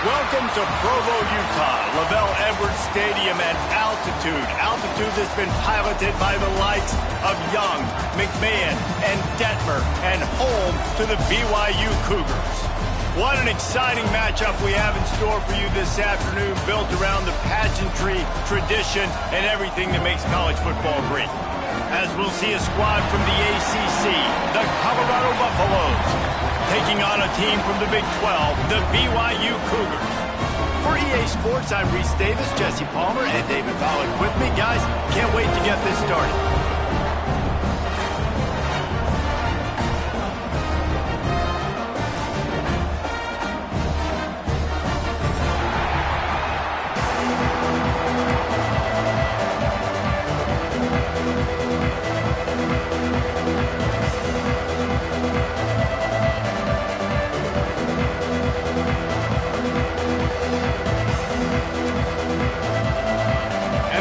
Welcome to Provo, Utah, Lavelle Edwards Stadium at altitude. Altitude that's been piloted by the likes of Young, McMahon, and Detmer, and home to the BYU Cougars. What an exciting matchup we have in store for you this afternoon, built around the pageantry, tradition, and everything that makes college football great. As we'll see a squad from the ACC, the Colorado Buffaloes, taking on a team from the Big 12, the BYU Cougars. For EA Sports, I'm Reese Davis, Jesse Palmer, and David Pollack with me. Guys, can't wait to get this started.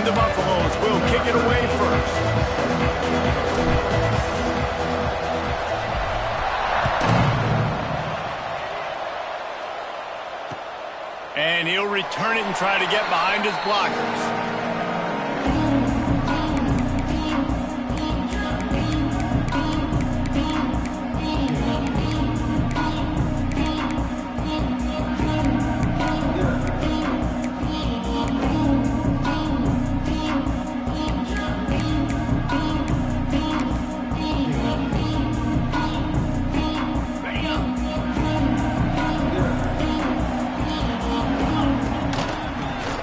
The Buffaloes will kick it away first. And he'll return it and try to get behind his blockers.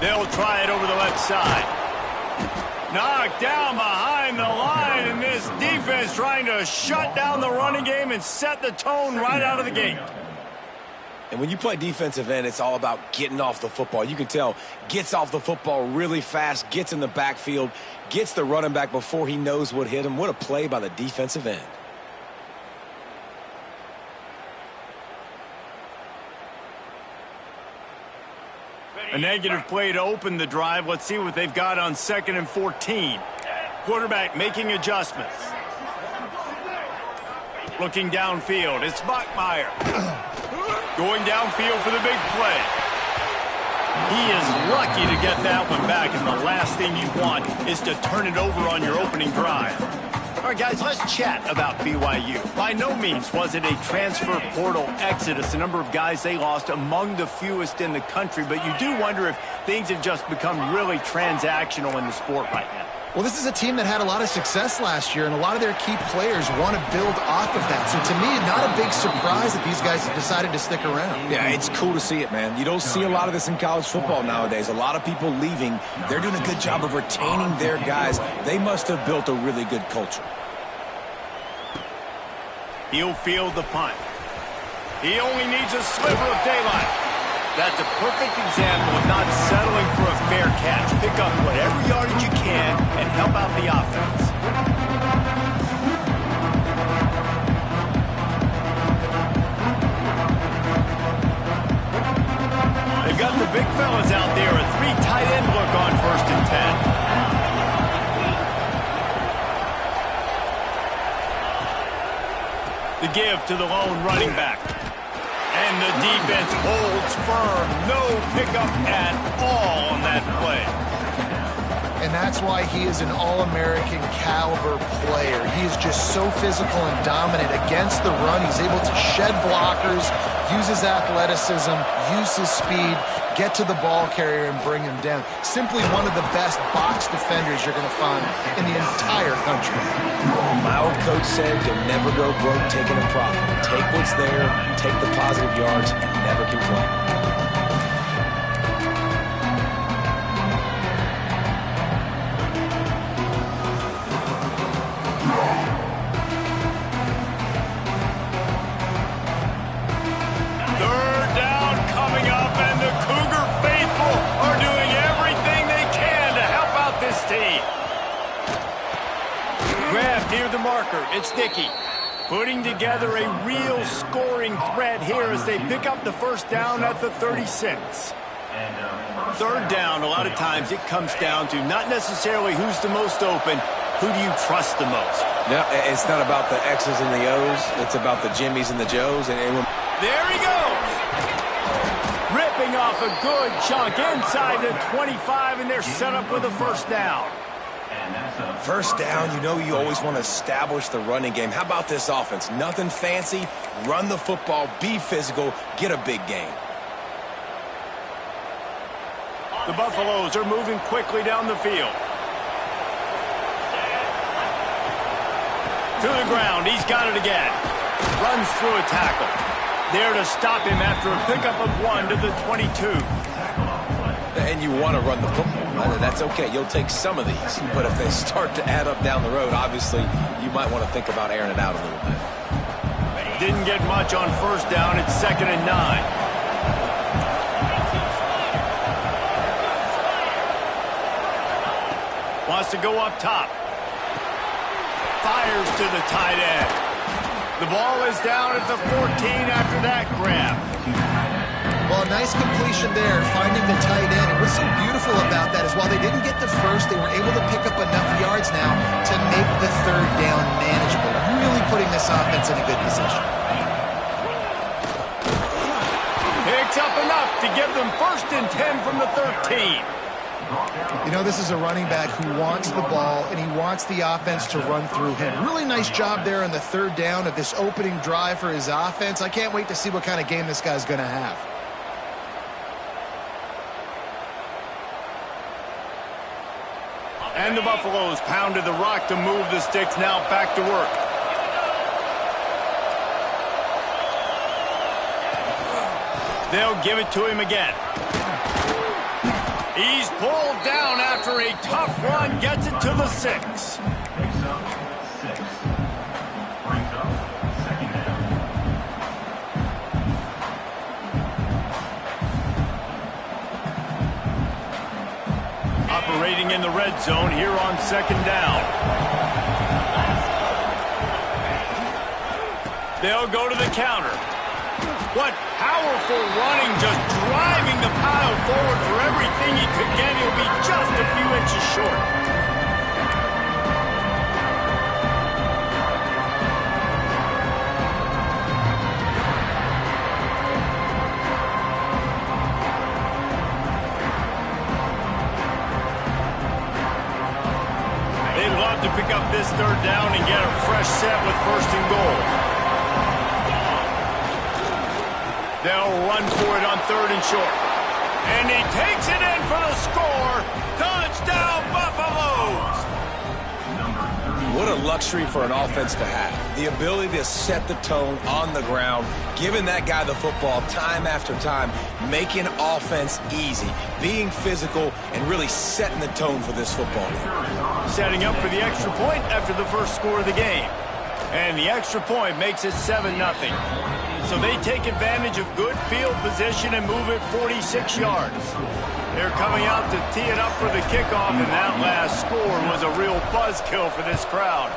They'll try it over the left side. Knocked down behind the line, and this defense trying to shut down the running game and set the tone right out of the gate. And when you play defensive end, it's all about getting off the football. You can tell, gets off the football really fast, gets in the backfield, gets the running back before he knows what hit him. What a play by the defensive end. A negative play to open the drive. Let's see what they've got on 2nd and 14. Quarterback making adjustments. Looking downfield. It's Bachmeier. Going downfield for the big play. He is lucky to get that one back, and the last thing you want is to turn it over on your opening drive. All right, guys, let's chat about BYU. By no means was it a transfer portal exodus. The number of guys they lost among the fewest in the country, but you do wonder if things have just become really transactional in the sport right now. Well, this is a team that had a lot of success last year, and a lot of their key players want to build off of that. So to me, not a big surprise that these guys have decided to stick around. Yeah, it's cool to see it, man. You don't see a lot of this in college football nowadays. A lot of people leaving. They're doing a good job of retaining their guys. They must have built a really good culture. He'll field the punt. He only needs a sliver of daylight. That's a perfect example of not settling for a fair catch. Pick up whatever yardage you can and help out the offense. They've got the big fellas out there. A 3 tight end look on 1st and 10. The give to the lone running back. And the defense holds firm. No pickup at all on that play. And that's why he is an All-American caliber player. He is just so physical and dominant against the run. He's able to shed blockers, use his athleticism, use his speed, get to the ball carrier and bring him down. Simply one of the best box defenders you're going to find in the entire country. My old coach said you'll never go broke taking a profit. Take what's there, take the positive yards, and never complain. Near the marker, it's Dickey. Putting together a real scoring threat here as they pick up the first down at the 36. 3rd down, a lot of times it comes down to not necessarily who's the most open, who do you trust the most? No, it's not about the X's and the O's. It's about the Jimmies and the Joes. And there he goes! Ripping off a good chunk inside the 25, and they're set up with a first down. First down, you know you always want to establish the running game. How about this offense? Nothing fancy. Run the football, be physical, get a big gain. The Buffaloes are moving quickly down the field. To the ground, he's got it again. Runs through a tackle. There to stop him after a pickup of 1 to the 22. And you want to run the football. That's okay. You'll take some of these. But if they start to add up down the road, obviously, you might want to think about airing it out a little bit. Didn't get much on first down. It's 2nd and 9. Wants to go up top. Fires to the tight end. The ball is down at the 14 after that grab. Well, nice completion there, finding the tight end. And what's so beautiful about that is while they didn't get the first, they were able to pick up enough yards now to make the third down manageable. Really putting this offense in a good position. Picks up enough to give them 1st and 10 from the 13. You know, this is a running back who wants the ball, and he wants the offense to run through him. Really nice job there on the third down of this opening drive for his offense. I can't wait to see what kind of game this guy's going to have. And the Buffaloes pounded the rock to move the sticks, now back to work. They'll give it to him again. He's pulled down after a tough run, gets it to the 6. Operating in the red zone here on 2nd down. They'll go to the counter. What powerful running, just driving the pile forward for everything he could get. He'll be just a few inches short. They love to pick up this third down and get a fresh set with 1st and goal. They'll run for it on 3rd and short. And he takes it in for the score. Touchdown, Buffaloes! What a luxury for an offense to have. The ability to set the tone on the ground, giving that guy the football time after time, making offense easy, being physical, and really setting the tone for this football game. Setting up for the extra point after the first score of the game. And the extra point makes it 7-0. So they take advantage of good field position and move it 46 yards. They're coming out to tee it up for the kickoff, and that last score was a real buzzkill for this crowd.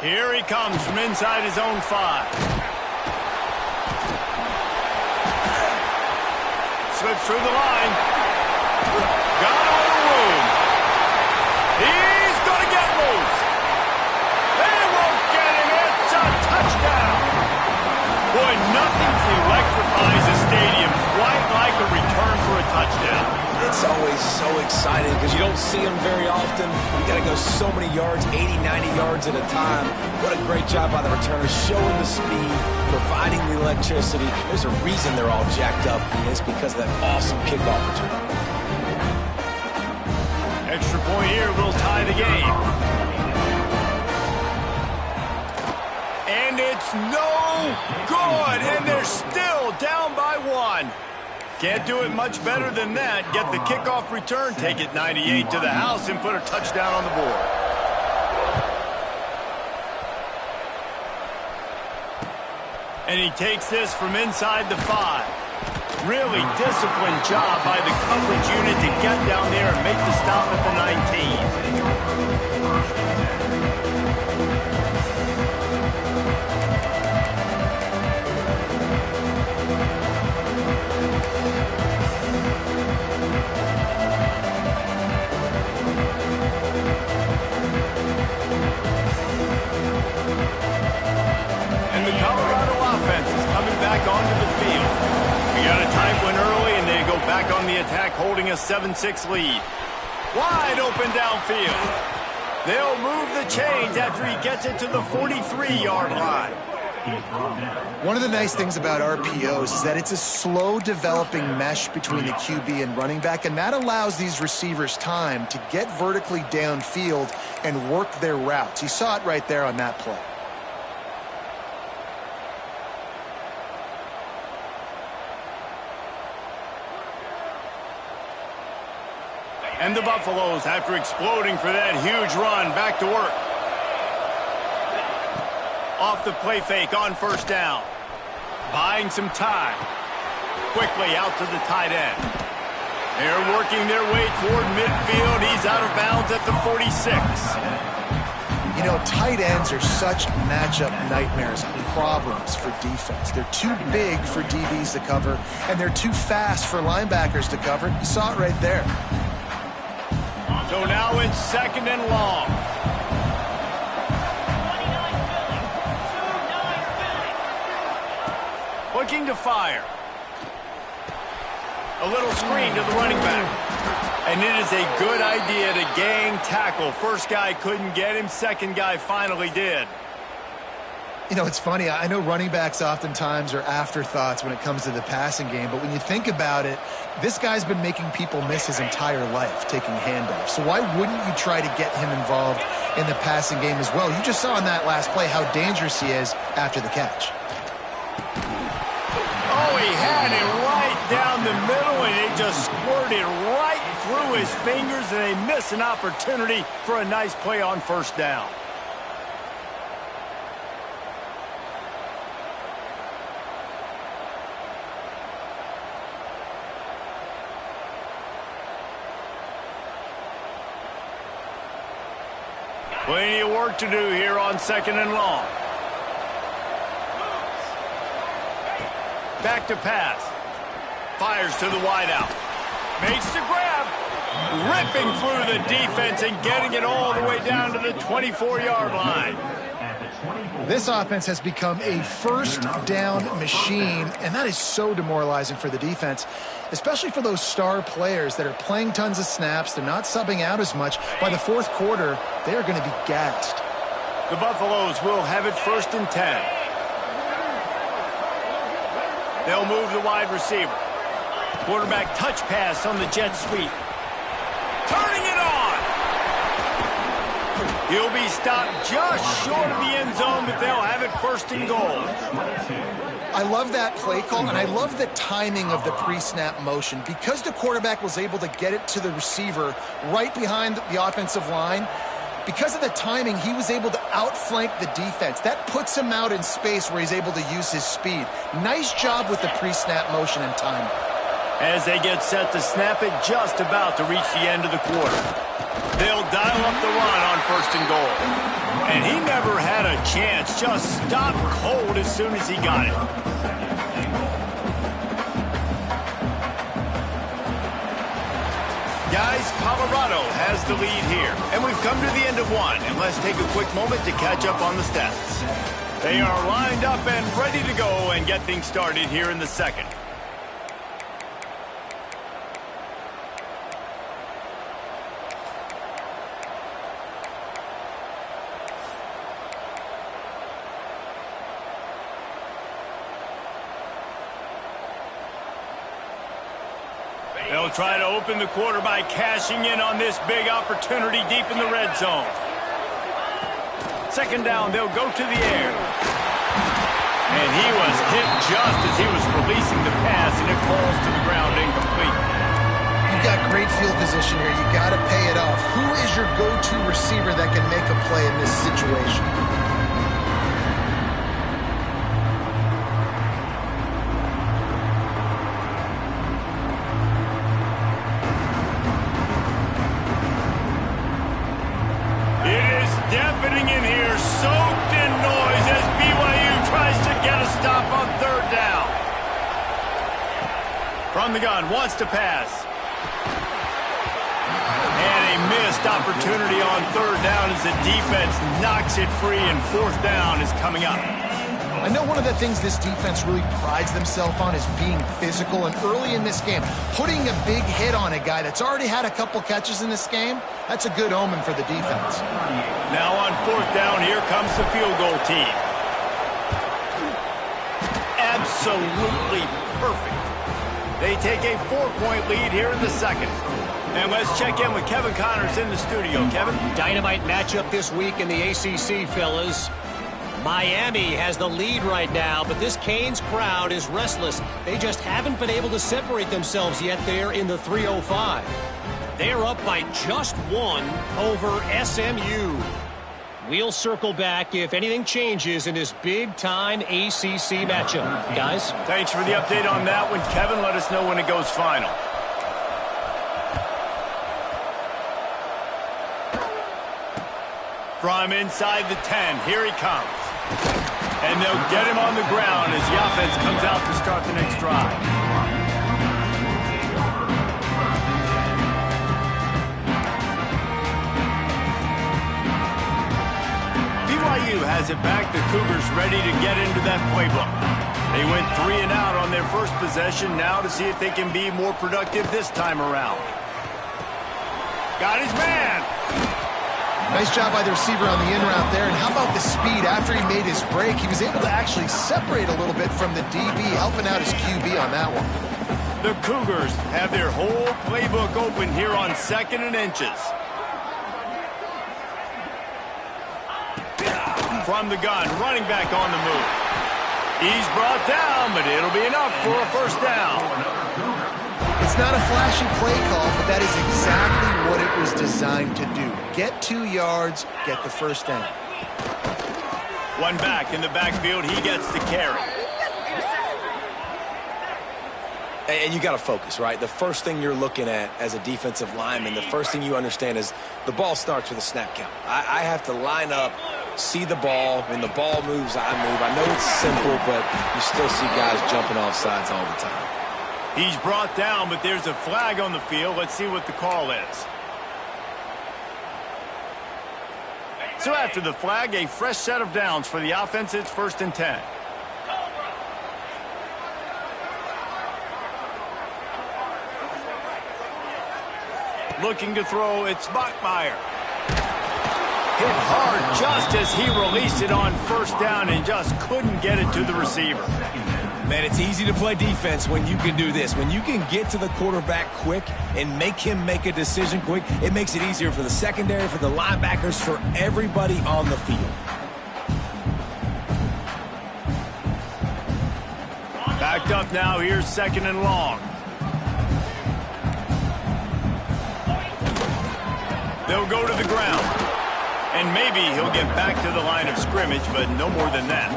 Here he comes from inside his own 5. Slips through the line. Got a little room. He's going to get loose. They won't get him. It's a touchdown. Boy, nothing electrifies a stadium quite like a return for a touchdown. It's always so exciting because you don't see them very often. You got to go so many yards, 80, 90 yards at a time. What a great job by the returners, showing the speed, providing the electricity. There's a reason they're all jacked up, and it's because of that awesome kickoff return. Extra point here will tie the game. And it's no good, and they're still down by 1. Can't do it much better than that. Get the kickoff return, take it 98 to the house, and put a touchdown on the board. And he takes this from inside the 5. Really disciplined job by the coverage unit to get down there and make the stop at the 19. And the Colorado offense is coming back on attack holding a 7-6 lead. Wide open downfield. They'll move the chains after he gets it to the 43-yard line. One of the nice things about RPOs is that it's a slow developing mesh between the QB and running back, and that allows these receivers time to get vertically downfield and work their routes. You saw it right there on that play. And the Buffaloes, after exploding for that huge run, back to work. Off the play fake on first down. Buying some time. Quickly out to the tight end. They're working their way toward midfield. He's out of bounds at the 46. You know, tight ends are such matchup nightmares and problems for defense. They're too big for DBs to cover, and they're too fast for linebackers to cover. You saw it right there. So now it's 2nd and long. Looking to fire. A little screen to the running back. And it is a good idea to gang tackle. First guy couldn't get him. Second guy finally did. You know, it's funny. I know running backs oftentimes are afterthoughts when it comes to the passing game, but when you think about it, this guy's been making people miss his entire life taking handoffs. So why wouldn't you try to get him involved in the passing game as well? You just saw in that last play how dangerous he is after the catch. Oh, he had it right down the middle, and it just squirted right through his fingers, and they miss an opportunity for a nice play on first down. Plenty of work to do here on 2nd and long. Back to pass. Fires to the wideout. Makes the grab. Ripping through the defense and getting it all the way down to the 24-yard line. This offense has become a first down machine, and that is so demoralizing for the defense, especially for those star players that are playing tons of snaps. They're not subbing out as much. By the fourth quarter, they're going to be gassed. The Buffaloes will have it 1st and 10. They'll move the wide receiver. Quarterback touch pass on the jet sweep. Turning it on. He'll be stopped just short of the end zone, but they'll have it 1st and goal. I love that play call, and I love the timing of the pre-snap motion. Because the quarterback was able to get it to the receiver right behind the offensive line, because of the timing, he was able to outflank the defense. That puts him out in space where he's able to use his speed. Nice job with the pre-snap motion and timing. As they get set to snap it, just about to reach the end of the quarter. They'll dial up the run on 1st and goal. And he never had a chance, just stopped cold as soon as he got it. Guys, Colorado has the lead here. And we've come to the end of one. And let's take a quick moment to catch up on the stats. They are lined up and ready to go and get things started here in the 2nd. They'll try to open the quarter by cashing in on this big opportunity deep in the red zone. 2nd down, they'll go to the air. And he was hit just as he was releasing the pass, and it falls to the ground incomplete. You've got great field position here. You got to pay it off. Who is your go-to receiver that can make a play in this situation? Deafening in here, soaked in noise as BYU tries to get a stop on 3rd down. From the gun, wants to pass. And a missed opportunity on 3rd down as the defense knocks it free, and 4th down is coming up. I know one of the things this defense really prides themselves on is being physical, and early in this game, putting a big hit on a guy that's already had a couple catches in this game, that's a good omen for the defense. Now on 4th down, here comes the field goal team. Absolutely perfect. They take a 4-point lead here in the second. And let's check in with Kevin Connors in the studio. Kevin? Dynamite matchup this week in the ACC, fellas. Miami has the lead right now, but this Canes crowd is restless. They just haven't been able to separate themselves yet there in the 305. They're up by just 1 over SMU. We'll circle back if anything changes in this big-time ACC matchup. Guys? Thanks for the update on that one, Kevin. Let us know when it goes final. From inside the 10, here he comes. And they'll get him on the ground as the offense comes out to start the next drive. BYU has it back. The Cougars ready to get into that playbook. They went 3 and out on their first possession, now to see if they can be more productive this time around. Got his man. Nice job by the receiver on the in route there. And how about the speed after he made his break? He was able to actually separate a little bit from the DB, helping out his QB on that one. The Cougars have their whole playbook open here on 2nd and inches. From the gun, running back on the move. He's brought down, but it'll be enough for a first down. It's not a flashy play call, but that is exactly what it was designed to do. Get 2 yards, get the first down. One back in the backfield, he gets the carry. And you got to focus, right? The first thing you're looking at as a defensive lineman, the first thing you understand is the ball starts with a snap count. I have to line up, see the ball. When the ball moves, I move. I know it's simple, but you still see guys jumping off sides all the time. He's brought down, but there's a flag on the field. Let's see what the call is. So after the flag, a fresh set of downs for the offense. It's 1st and 10. Looking to throw, it's Bachmeier. Hit hard just as he released it on 1st down and just couldn't get it to the receiver. Man, it's easy to play defense when you can do this. When you can get to the quarterback quick and make him make a decision quick, it makes it easier for the secondary, for the linebackers, for everybody on the field. Backed up now, here's 2nd and long. They'll go to the ground. And maybe he'll get back to the line of scrimmage, but no more than that.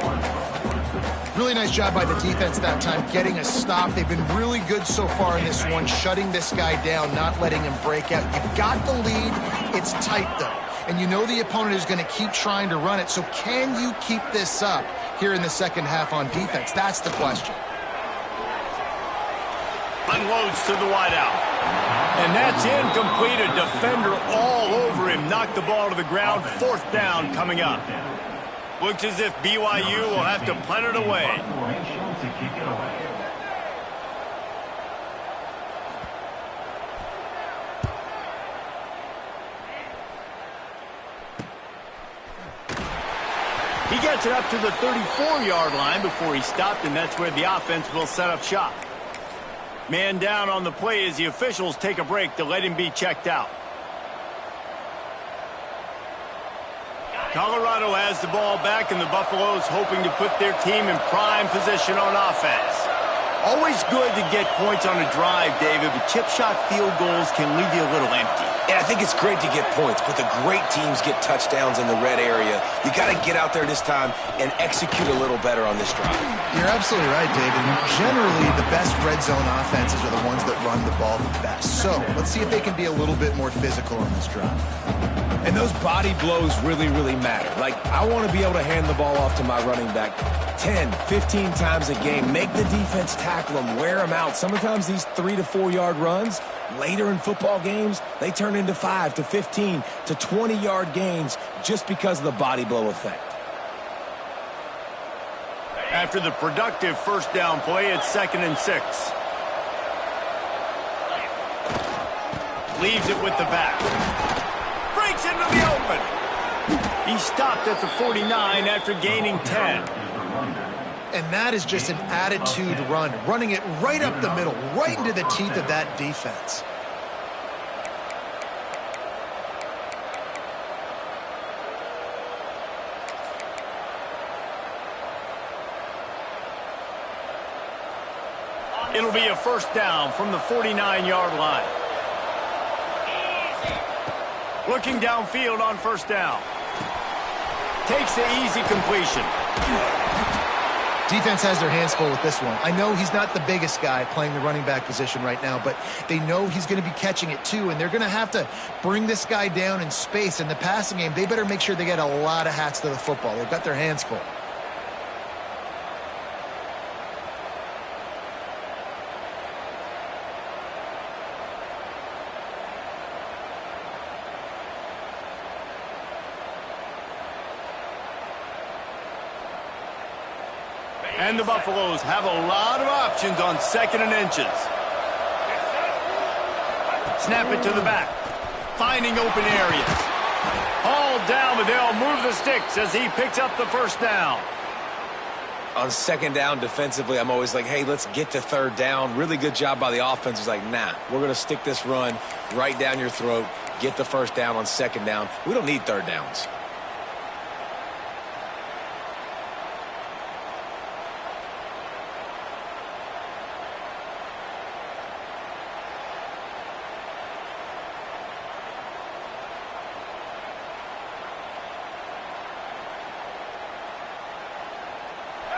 Really nice job by the defense that time, getting a stop. They've been really good so far in this one, shutting this guy down, not letting him break out. You've got the lead. It's tight, though. And you know the opponent is going to keep trying to run it. So can you keep this up here in the second half on defense? That's the question. Unloads to the wideout. And that's incomplete. A defender all over him. Knocked the ball to the ground. 4th down coming up. Looks as if BYU will have to punt it away. He gets it up to the 34-yard line before he stopped, and that's where the offense will set up shop. Man down on the play as the officials take a break to let him be checked out. Colorado has the ball back, and the Buffaloes hoping to put their team in prime position on offense. Always good to get points on a drive, David, but chip shot field goals can leave you a little empty. Yeah, I think it's great to get points, but the great teams get touchdowns in the red area. You got to get out there this time and execute a little better on this drive. You're absolutely right, David. Generally, the best red zone offenses are the ones that run the ball the best. So let's see if they can be a little bit more physical on this drive. And those body blows really, really matter. Like, I want to be able to hand the ball off to my running back 10, 15 times a game. Make the defense tackle them, wear them out. Sometimes these 3 to 4 yard runs, later in football games, they turn into 5 to 15 to 20 yard gains just because of the body blow effect. After the productive first down play, it's 2nd and 6. Leaves it with the back. Breaks into the open. He stopped at the 49 after gaining 10. And that is just an attitude run, running it right up the middle, right into the teeth of that defense. It'll be a first down from the 49-yard line. Looking downfield on first down. Takes the easy completion. Defense has their hands full with this one. I know he's not the biggest guy playing the running back position right now, but they know he's going to be catching it too, and they're going to have to bring this guy down in space. In the passing game, they better make sure they get a lot of hats to the football. They've got their hands full. And the Buffaloes have a lot of options on 2nd and inches. Snap it to the back. Finding open areas. Hauled down, but they'll move the sticks as he picks up the first down. On 2nd down defensively, I'm always like, hey, let's get to 3rd down. Really good job by the offense. It's like, nah, we're going to stick this run right down your throat. Get the first down on 2nd down. We don't need 3rd downs.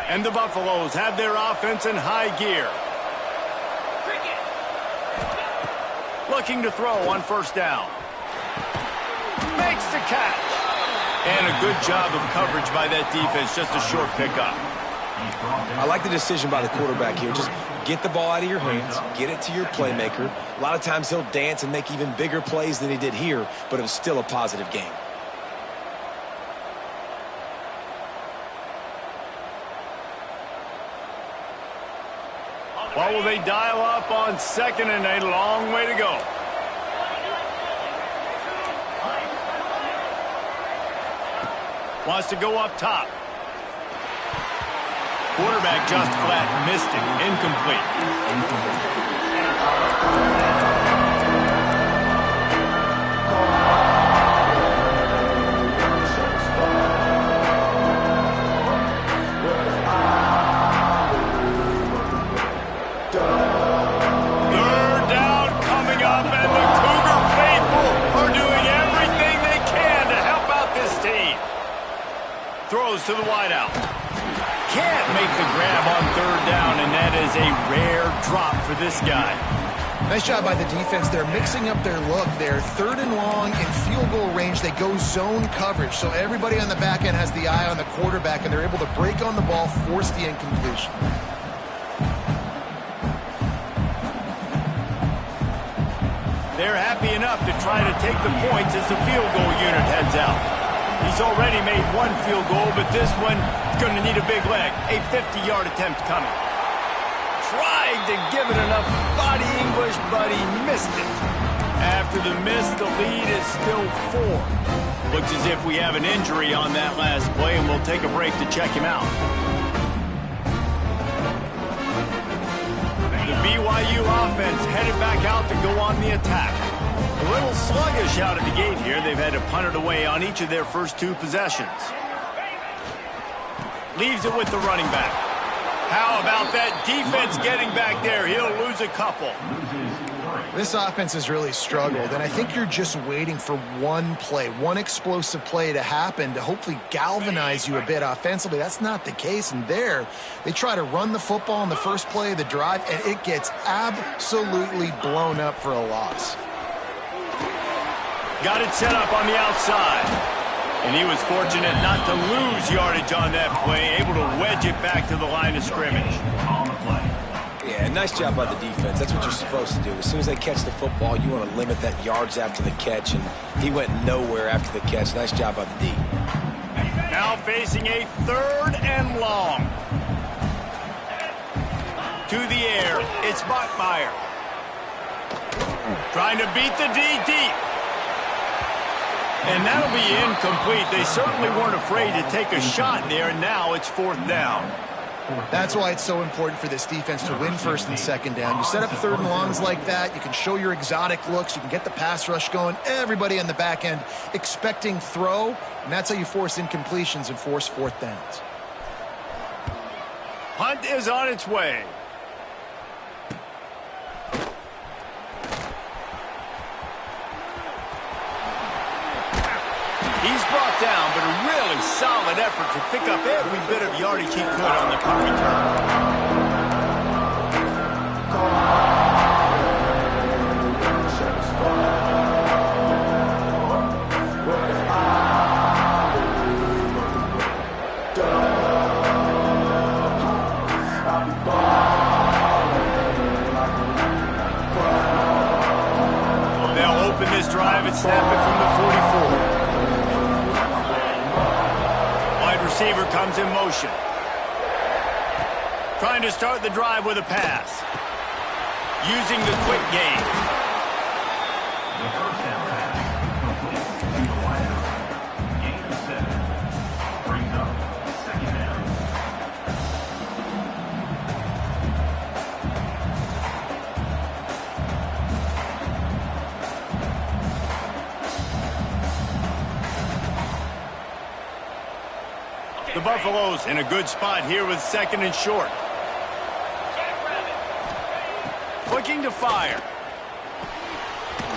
And the Buffaloes have their offense in high gear. Looking to throw on first down. Makes the catch. And a good job of coverage by that defense. Just a short pickup. I like the decision by the quarterback here. Just get the ball out of your hands. Get it to your playmaker. A lot of times he'll dance and make even bigger plays than he did here, but it was still a positive game. Well, will they dial up on 2nd and a long way to go? Wants to go up top. Quarterback just flat missed it. Incomplete. Throws to the wideout. Can't make the grab on 3rd down, and that is a rare drop for this guy. Nice job by the defense. They're mixing up their look there. 3rd and long in field goal range. They go zone coverage, so everybody on the back end has the eye on the quarterback, and they're able to break on the ball, force the incompletion. They're happy enough to try to take the points as the field goal unit heads out. He's already made one field goal, but this one is going to need a big leg. A 50-yard attempt coming. Tried to give it enough body English, but he missed it. After the miss, the lead is still 4. Looks as if we have an injury on that last play, and we'll take a break to check him out. The BYU offense headed back out to go on the attack. A little sluggish out of the gate here. They've had to punt it away on each of their first 2 possessions. Leaves it with the running back. How about that defense getting back there? He'll lose a couple. This offense has really struggled, and I think you're just waiting for one play, one explosive play to happen to hopefully galvanize you a bit offensively. That's not the case, and there they try to run the football in the first play of the drive, and it gets absolutely blown up for a loss. Got it set up on the outside. And he was fortunate not to lose yardage on that play, able to wedge it back to the line of scrimmage. Yeah, nice job by the defense. That's what you're supposed to do. As soon as they catch the football, you want to limit that yards after the catch, and he went nowhere after the catch. Nice job by the D. Now facing a 3rd and long. To the air, it's Bachmeier. Trying to beat the D deep. And that'll be incomplete. They certainly weren't afraid to take a shot there, and now it's 4th down. That's why it's so important for this defense to win 1st and 2nd down. You set up 3rd and longs like that, you can show your exotic looks, you can get the pass rush going, everybody on the back end expecting throw, and that's how you force incompletions and force 4th downs. Hunt is on its way. He's brought down, but a really solid effort to pick up every bit of yardage he could on the punt return. They'll open this drive and snap it from the 44. Receiver comes in motion. Trying to start the drive with a pass. Using the quick game. The first down pass complete to Whitehouse. Gain of 7. Brings up 2nd down. The Buffaloes in a good spot here with 2nd and short. Looking to fire.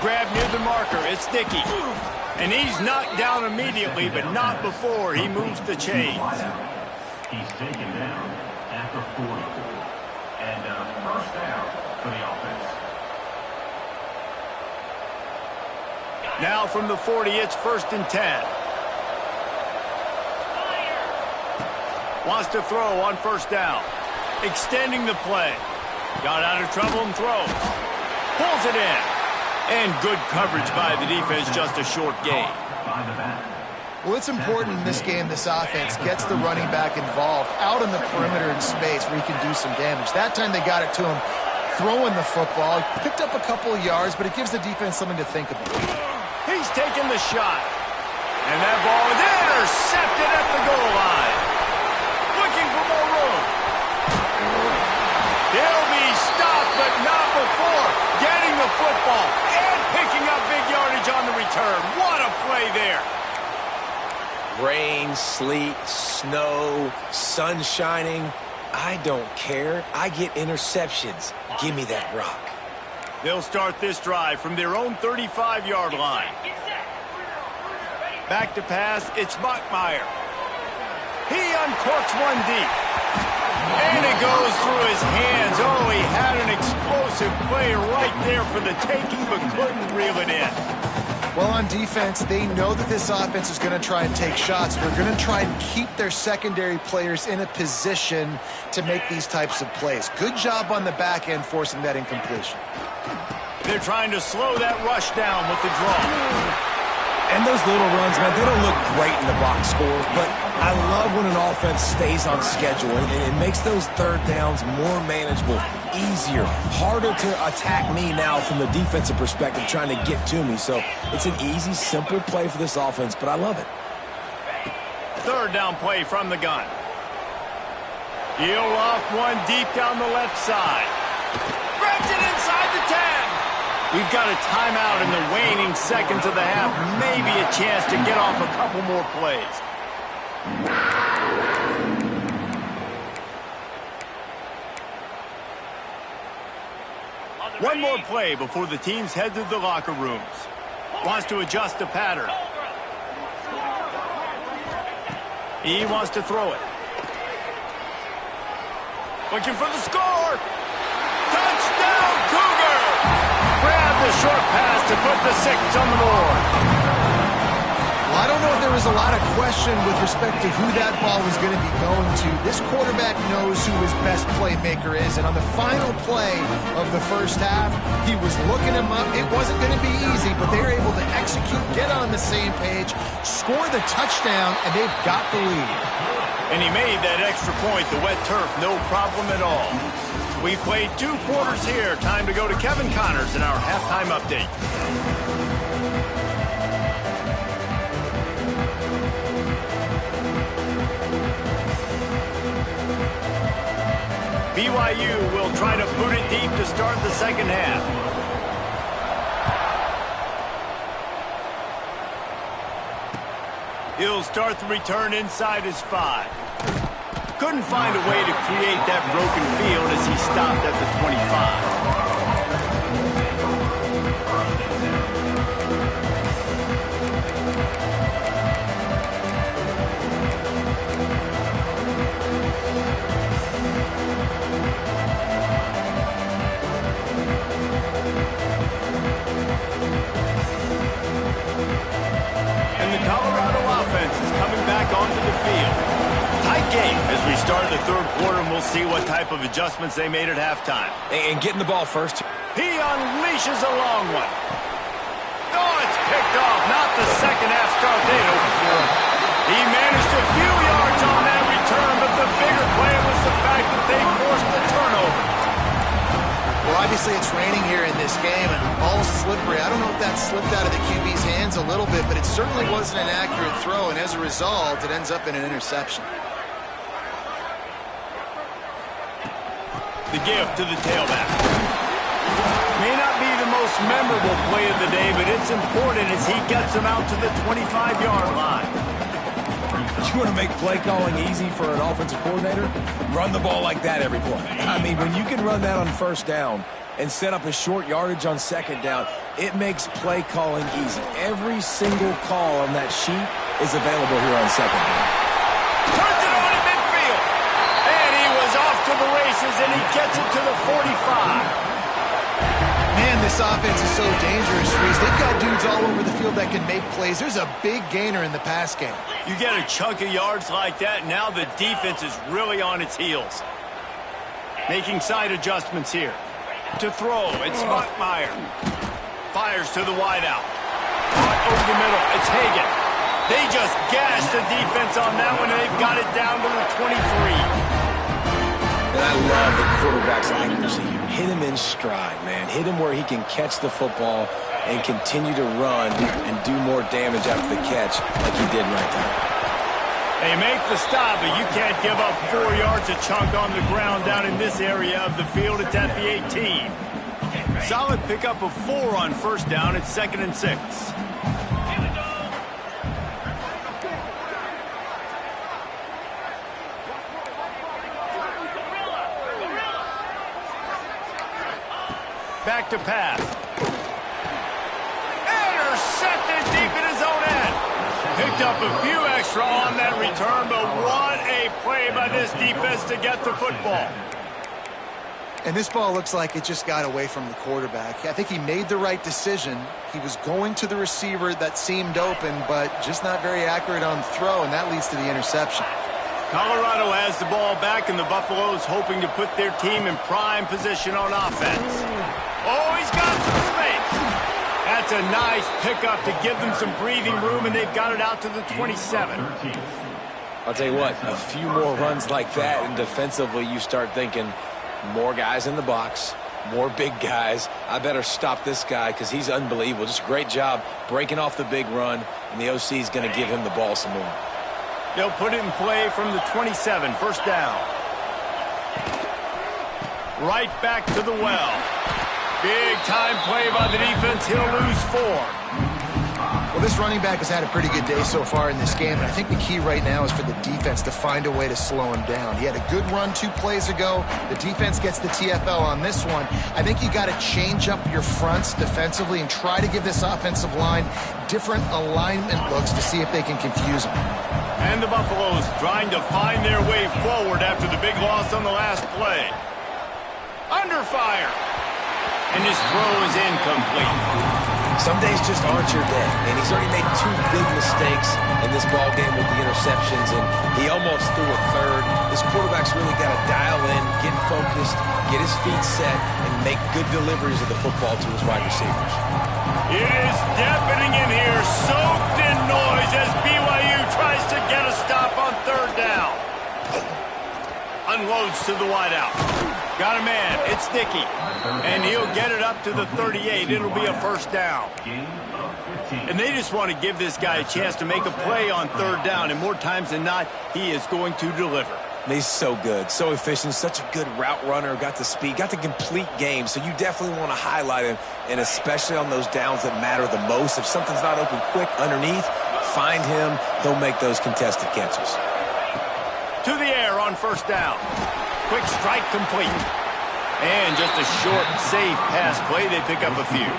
Grab near the marker. It's Dickey. And he's knocked down immediately, but not before he moves the chains. He's taken down at the 40. And first down for the offense. Now from the 40, it's 1st and 10. Wants to throw on 1st down. Extending the play. Got out of trouble and throws. Pulls it in. And good coverage by the defense, just a short gain. Well, it's important in this game, this offense gets the running back involved out on the perimeter in space where he can do some damage. That time they got it to him throwing the football. Picked up a couple of yards, but it gives the defense something to think about. He's taking the shot. And that ball is intercepted at the goal line. Looking for more room. He'll be stopped, but not before getting the football and picking up big yardage on the return. What a play there. Rain, sleet, snow, sun shining. I don't care. I get interceptions. Give me that rock. They'll start this drive from their own 35-yard line. Back to pass, it's Bachmeier. He uncorks one deep. And it goes through his hands. Oh, he had an explosive play right there for the taking, but couldn't reel it in. Well, on defense, they know that this offense is going to try and take shots. They're going to try and keep their secondary players in a position to make these types of plays. Good job on the back end forcing that incompletion. They're trying to slow that rush down with the draw. And those little runs, man, they don't look great in the box score, but I love when an offense stays on schedule, and it makes those 3rd downs more manageable, easier, harder to attack me now from the defensive perspective trying to get to me. So it's an easy, simple play for this offense, but I love it. 3rd down play from the gun. He'll off one deep down the left side. Grabs it inside the 10. We've got a timeout in the waning seconds of the half. Maybe a chance to get off a couple more plays. One more play before the teams head to the locker rooms. Wants to adjust the pattern. He wants to throw it. Looking for the score. Touchdown, Cougar! Grab the short pass to put the 6 on the board. Well, I don't know if there was a lot of question with respect to who that ball was going to be going to. This quarterback knows who his best playmaker is, and on the final play of the first half, he was looking him up. It wasn't going to be easy, but they were able to execute, get on the same page, score the touchdown, and they've got the lead. And he made that extra point, the wet turf, no problem at all. We played 2 quarters here. Time to go to Kevin Connors in our halftime update. BYU will try to boot it deep to start the second half. He'll start the return inside his 5. Couldn't find a way to create that broken field as he stopped at the 25. And the Colorado offense is coming back onto the field. Tight game as we start the third quarter, and we'll see what type of adjustments they made at halftime. And getting the ball first. He unleashes a long one. Oh, it's picked off. Not the second half start they hoped for. He managed a few yards on that return, but the bigger play was the fact that they forced the turnover. Well, obviously it's raining here in this game, and the ball's slippery. I don't know if that slipped out of the QB's hands a little bit, but it certainly wasn't an accurate throw, and as a result, it ends up in an interception. The gift to the tailback. May not be the most memorable play of the day, but it's important as he gets him out to the 25-yard line. You want to make play calling easy for an offensive coordinator? Run the ball like that every play. I mean, when you can run that on first down and set up a short yardage on second down, it makes play calling easy. Every single call on that sheet is available here on second down. Turns it on at midfield. And he was off to the races, and he gets it to the 45. Man, this offense is so dangerous, Reese. They've got dudes all over the field that can make plays. There's a big gainer in the pass game. You get a chunk of yards like that, now the defense is really on its heels. Making side adjustments here. To throw, it's Buckmeyer. Fires to the wideout. Caught over the middle, it's Hagan. They just gashed the defense on that one, and they've got it down to the 23. And I love the quarterback's accuracy here. Hit him in stride, man. Hit him where he can catch the football and continue to run and do more damage after the catch like he did right there. They make the stop, but you can't give up 4 yards a chunk on the ground down in this area of the field. It's at the 18. Solid pickup of 4 on first down. It's 2nd and 6. Back to pass. Intercepted deep in his own end. Picked up a few extra on that return, but what a play by this defense to get the football. And this ball looks like it just got away from the quarterback. I think he made the right decision. He was going to the receiver that seemed open, but just not very accurate on the throw, and that leads to the interception. Colorado has the ball back, and the Buffaloes hoping to put their team in prime position on offense. Oh, he's got some space. That's a nice pickup to give them some breathing room, and they've got it out to the 27. I'll tell you what, a few more runs like that, and defensively you start thinking more guys in the box, more big guys. I better stop this guy because he's unbelievable. Just a great job breaking off the big run, and the OC is going to give him the ball some more. They'll put it in play from the 27, first down. Right back to the well. Big time play by the defense. He'll lose 4. Well, this running back has had a pretty good day so far in this game, and I think the key right now is for the defense to find a way to slow him down. He had a good run 2 plays ago. The defense gets the TFL on this one. I think you got to change up your fronts defensively and try to give this offensive line different alignment looks to see if they can confuse him. And the Buffaloes trying to find their way forward after the big loss on the last play. Under fire. And his throw is incomplete. Some days just aren't your day, and he's already made 2 big mistakes in this ball game with the interceptions, and he almost threw a third. This quarterback's really got to dial in, get focused, get his feet set, and make good deliveries of the football to his wide receivers. It is deafening in here, soaked in noise as BYU tries to get a stop on third down. Unloads to the wideout. Got a man. It's Dickey. And he'll get it up to the 38. It'll be a first down. And they just want to give this guy a chance to make a play on third down. And more times than not, he is going to deliver. He's so good, so efficient, such a good route runner, got the speed, got the complete game. So you definitely want to highlight him, and especially on those downs that matter the most. If something's not open quick underneath, find him. He'll make those contested catches. To the air on first down. Quick strike complete. And just a short, safe pass play. They pick up a few.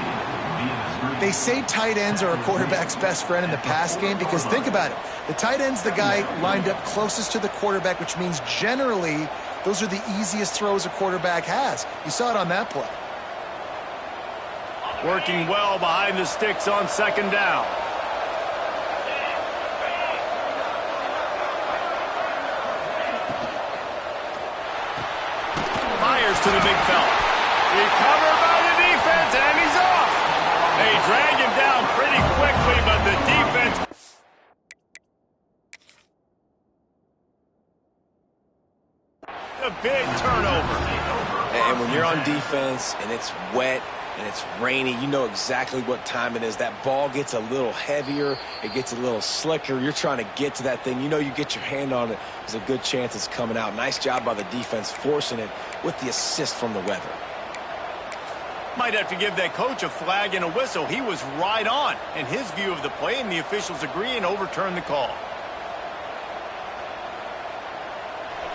They say tight ends are a quarterback's best friend in the pass game because think about it. The tight end's the guy lined up closest to the quarterback, which means generally those are the easiest throws a quarterback has. You saw it on that play. Working well behind the sticks on second down. Fires to the big fella. Recovered by the defense, and he's off. They drag him down pretty quickly, but the defense... A big turnover. And when you're on defense and it's wet and it's rainy, you know exactly what time it is. That ball gets a little heavier. It gets a little slicker. You're trying to get to that thing. You know you get your hand on it. There's a good chance it's coming out. Nice job by the defense forcing it with the assist from the weather. Might have to give that coach a flag and a whistle. He was right on in his view of the play, and the officials agree and overturn the call.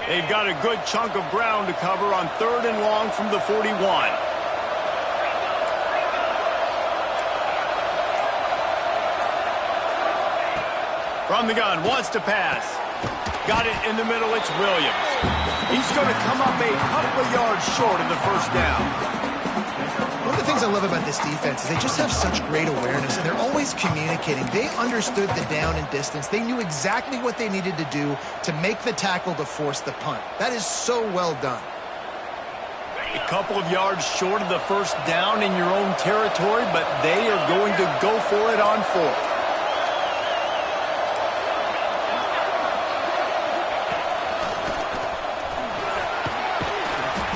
They've got a good chunk of ground to cover on third and long from the 41. From the gun, wants to pass. Got it in the middle, it's Williams. He's going to come up a couple of yards short of the first down. One of the things I love about this defense is they just have such great awareness, and they're always communicating. They understood the down and distance. They knew exactly what they needed to do to make the tackle to force the punt. That is so well done. A couple of yards short of the first down in your own territory, but they are going to go for it on fourth.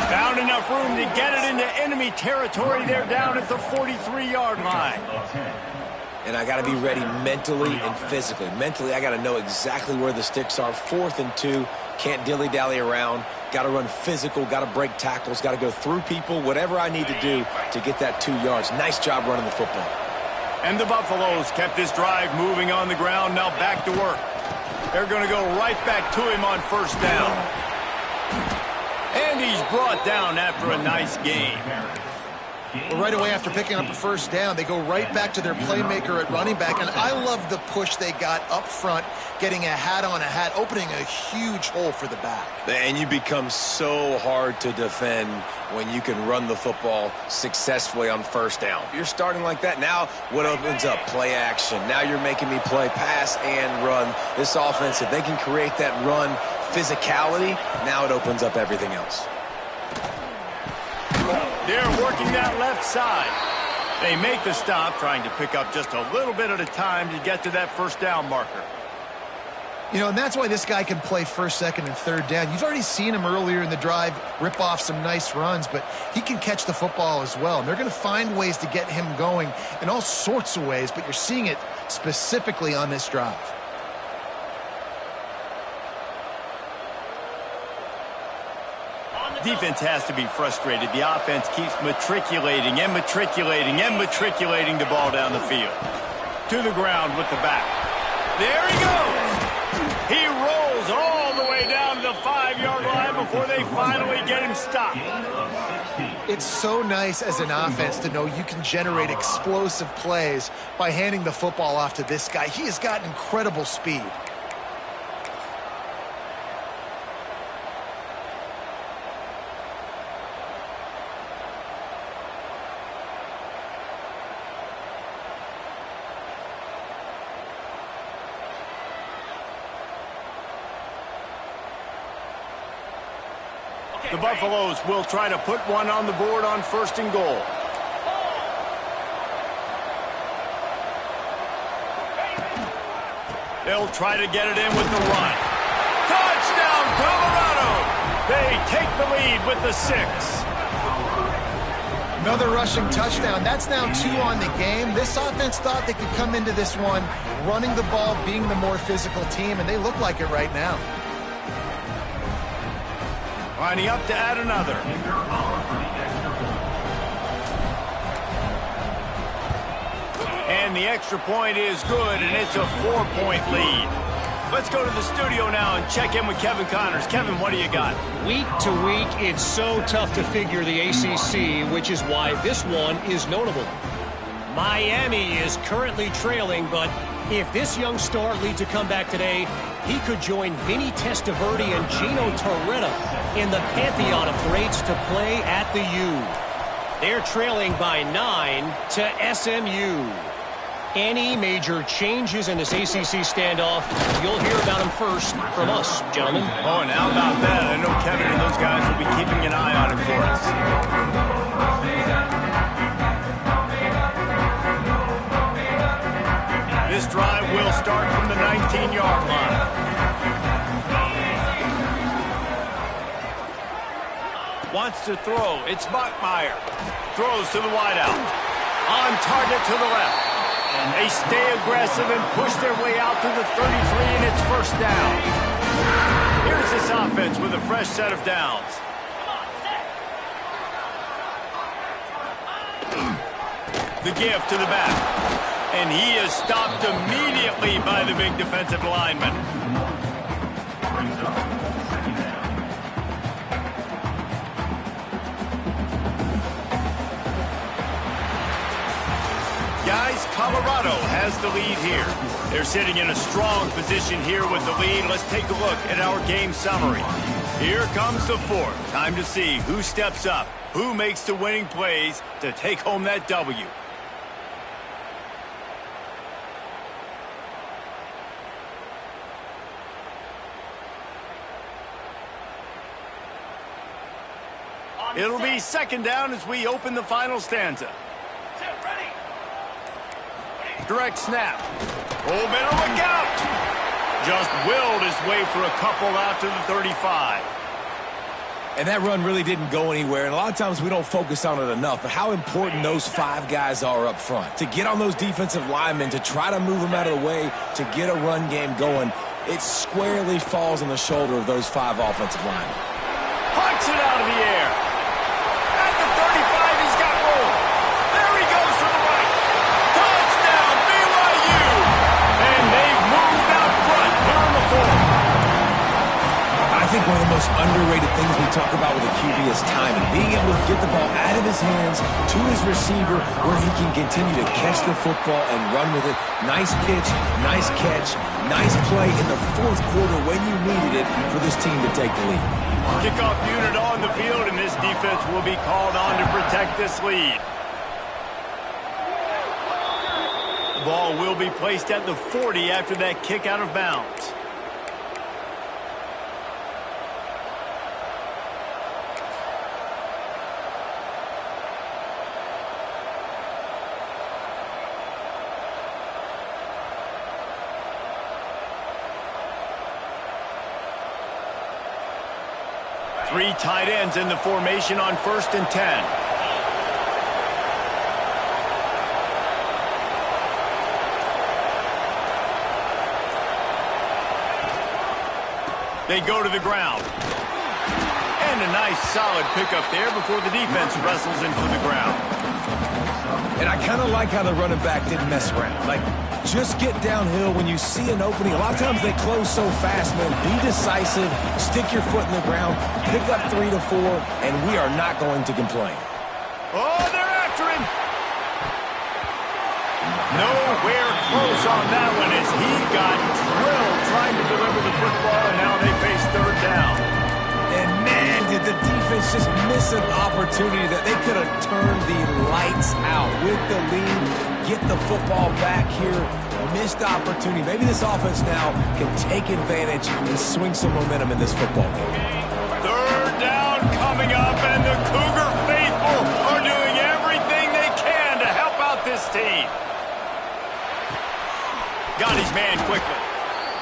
Found enough room to get it into enemy territory. They're down at the 43-yard line. And I got to be ready mentally and physically. Mentally, I got to know exactly where the sticks are. 4th and 2. Can't dilly-dally around. Got to run physical. Got to break tackles. Got to go through people. Whatever I need to do to get that 2 yards. Nice job running the football. And the Buffaloes kept this drive moving on the ground. Now back to work. They're going to go right back to him on first down. And he's brought down after a nice game. Well, right away after picking up a first down, they go right back to their playmaker at running back. And I love the push they got up front, getting a hat on a hat, opening a huge hole for the back. And you become so hard to defend when you can run the football successfully on first down. You're starting like that. Now what opens up? Play action. Now you're making me play pass and run. This offense, if they can create that run physicality, now it opens up everything else. They're working that left side. They make the stop, trying to pick up just a little bit at a time to get to that first down marker. You know, and that's why this guy can play first, second, and third down. You've already seen him earlier in the drive rip off some nice runs, but he can catch the football as well. And they're going to find ways to get him going in all sorts of ways, but you're seeing it specifically on this drive. Defense has to be frustrated. The offense keeps matriculating and matriculating and matriculating the ball down the field. To the ground with the back. There he goes. He rolls all the way down to the 5-yard line before they finally get him stopped. It's so nice as an offense to know you can generate explosive plays by handing the football off to this guy. He has got incredible speed. The Buffaloes will try to put one on the board on first and goal. They'll try to get it in with the run. Touchdown, Colorado! They take the lead with the 6. Another rushing touchdown. That's now 2 on the game. This offense thought they could come into this one running the ball, being the more physical team, and they look like it right now. Lining up to add another. And the extra point is good, and it's a 4-point lead. Let's go to the studio now and check in with Kevin Connors. Kevin, what do you got? Week to week, it's so tough to figure the ACC, which is why this one is notable. Miami is currently trailing, but if this young star leads a comeback today, he could join Vinny Testaverde and Gino Torretta in the pantheon of greats to play at the U. They're trailing by 9 to SMU. Any major changes in this ACC standoff, you'll hear about them first from us, gentlemen. Oh, and how about that? I know Kevin and those guys will be keeping an eye on it for us. This drive will start from the 19-yard line. Wants to throw. It's Bachmeier. Throws to the wideout. On target to the left. They stay aggressive and push their way out to the 33, and it's first down. Here's this offense with a fresh set of downs. The give to the back. And he is stopped immediately by the big defensive lineman. Guys, Colorado has the lead here. They're sitting in a strong position here with the lead. Let's take a look at our game summary. Here comes the 4th. Time to see who steps up, who makes the winning plays to take home that W. It'll be second down as we open the final stanza. Direct snap. Oh, better look out. Just willed his way for a couple out to the 35. And that run really didn't go anywhere, and a lot of times we don't focus on it enough, but how important those 5 guys are up front. To get on those defensive linemen, to try to move them out of the way, to get a run game going, it squarely falls on the shoulder of those 5 offensive linemen. Punts it out of the air. At the 35, he's got room. There he goes to the right. Touchdown, BYU. And they've moved out front here in the 4th. I think one of the most underrated things we talk about with a QB is timing. Being able to get the ball out of his hands to his receiver where he can continue to catch the football and run with it. Nice pitch, nice catch, nice play in the 4th quarter when you needed it for this team to take the lead. Kickoff unit on the field, and this defense will be called on to protect this lead. Ball will be placed at the 40 after that kick out of bounds. Three tight ends in the formation on 1st and 10. They go to the ground. And a nice solid pickup there before the defense wrestles into the ground. And I kind of like how the running back didn't mess around. Like, just get downhill when you see an opening. A lot of times they close so fast, man. Be decisive, stick your foot in the ground, pick up 3 to 4, and we are not going to complain. Oh, they're after him. Nowhere close on that one as he got drilled trying to deliver the football, and now they face 3rd down. And man, did the defense just miss an opportunity that they could have turned the lights out with the lead, get the football back here, missed opportunity. Maybe this offense now can take advantage and swing some momentum in this football game. 3rd down coming up, and the Cougar faithful are doing everything they can to help out this team. Got his man quickly.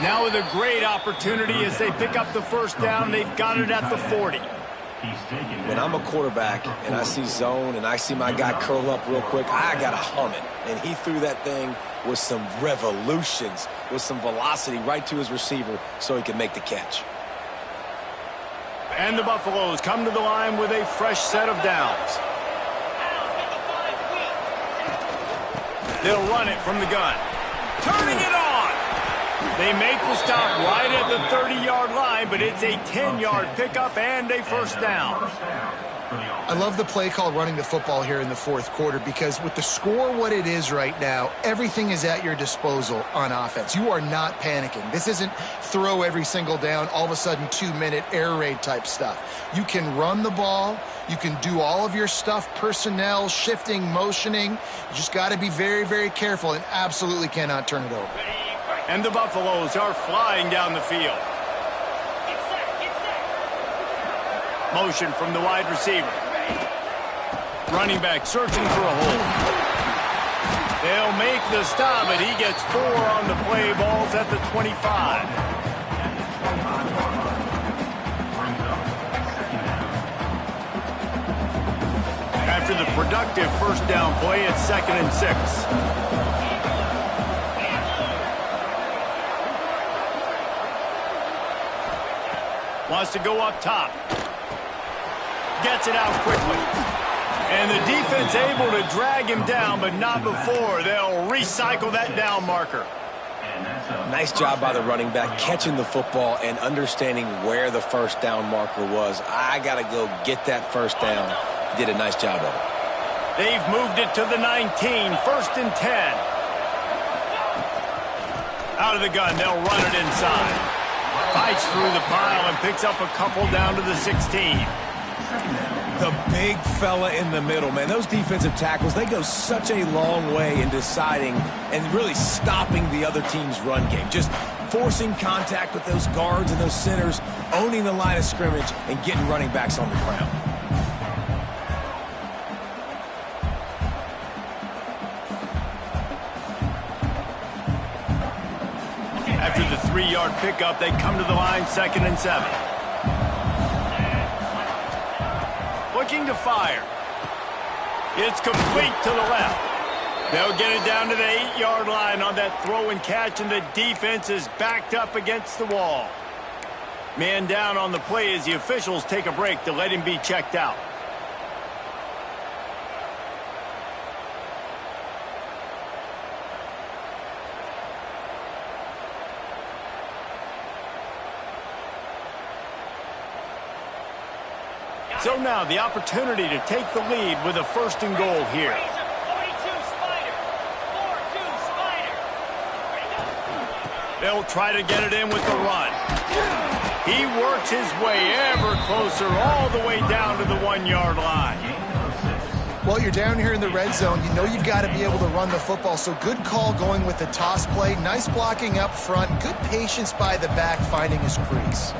Now with a great opportunity as they pick up the 1st down, they've got it at the 40. He's taken When I'm a quarterback and I see zone and I see my guy curl up real quick, I got to hum it. And he threw that thing with some revolutions, with some velocity right to his receiver so he could make the catch. And the Buffaloes come to the line with a fresh set of downs. They'll run it from the gun. Turning it on. They make the stop right at the 30-yard line, but it's a 10-yard pickup and a first down. I love the play call running the football here in the fourth quarter because with the score what it is right now, everything is at your disposal on offense. You are not panicking. This isn't throw every single down, all of a sudden 2-minute air raid type stuff. You can run the ball. You can do all of your stuff, personnel, shifting, motioning. You just got to be very, very careful and absolutely cannot turn it over. And the Buffaloes are flying down the field. Motion from the wide receiver. Running back searching for a hole. They'll make the stop, but he gets 4 on the play. Balls at the 25. After the productive first down play, it's 2nd and 6. Wants to go up top. Gets it out quickly. And the defense able to drag him down, but not before. They'll recycle that down marker. Nice job by the running back catching the football and understanding where the first down marker was. I got to go get that first down. He did a nice job of it. They've moved it to the 19, 1st and 10. Out of the gun, they'll run it inside. Fights through the pile and picks up a couple down to the 16. The big fella in the middle, man. Those defensive tackles, they go such a long way in deciding and really stopping the other team's run game. Just forcing contact with those guards and those centers, owning the line of scrimmage, and getting running backs on the ground. After the 3-yard pickup, they come to the line, 2nd and 7. Looking to fire. It's complete to the left. They'll get it down to the 8-yard line on that throw and catch, and the defense is backed up against the wall. Man down on the play as the officials take a break to let him be checked out. So now the opportunity to take the lead with a 1st and goal here. They'll try to get it in with the run. He works his way ever closer all the way down to the 1-yard line. Well, you're down here in the red zone. You know you've got to be able to run the football, so good call going with the toss play. Nice blocking up front. Good patience by the back finding his crease.